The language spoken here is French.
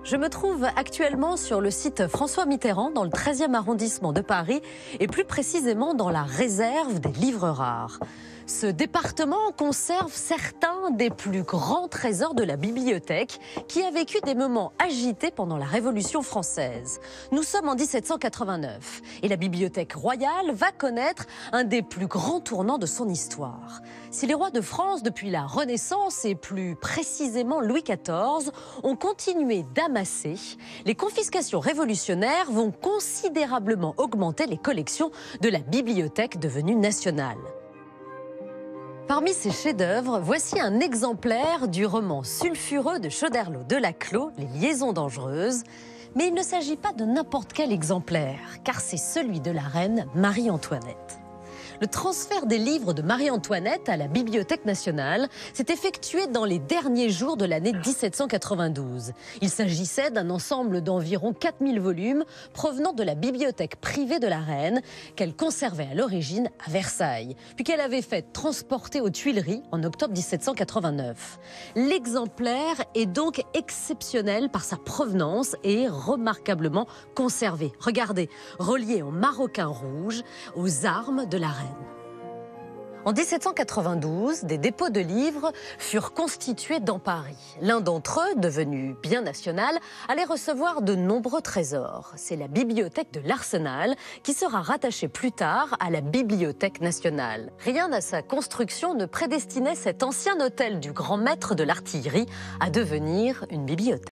Je me trouve actuellement sur le site François Mitterrand, dans le 13e arrondissement de Paris, et plus précisément dans la réserve des livres rares. Ce département conserve certains des plus grands trésors de la bibliothèque, qui a vécu des moments agités pendant la Révolution française. Nous sommes en 1789, et la Bibliothèque royale va connaître un des plus grands tournants de son histoire. Si les rois de France, depuis la Renaissance et plus précisément Louis XIV, ont continué d'amasser, les confiscations révolutionnaires vont considérablement augmenter les collections de la bibliothèque devenue nationale. Parmi ces chefs-d'œuvre, voici un exemplaire du roman sulfureux de Choderlos de Laclos, Les Liaisons dangereuses. Mais il ne s'agit pas de n'importe quel exemplaire, car c'est celui de la reine Marie-Antoinette. Le transfert des livres de Marie-Antoinette à la Bibliothèque nationale s'est effectué dans les derniers jours de l'année 1792. Il s'agissait d'un ensemble d'environ 4000 volumes provenant de la bibliothèque privée de la reine, qu'elle conservait à l'origine à Versailles, puis qu'elle avait fait transporter aux Tuileries en octobre 1789. L'exemplaire est donc exceptionnel par sa provenance et remarquablement conservé. Regardez, relié en maroquin rouge aux armes de la reine. En 1792, des dépôts de livres furent constitués dans Paris. L'un d'entre eux, devenu bien national, allait recevoir de nombreux trésors. C'est la bibliothèque de l'Arsenal qui sera rattachée plus tard à la Bibliothèque nationale. Rien à sa construction ne prédestinait cet ancien hôtel du grand maître de l'artillerie à devenir une bibliothèque.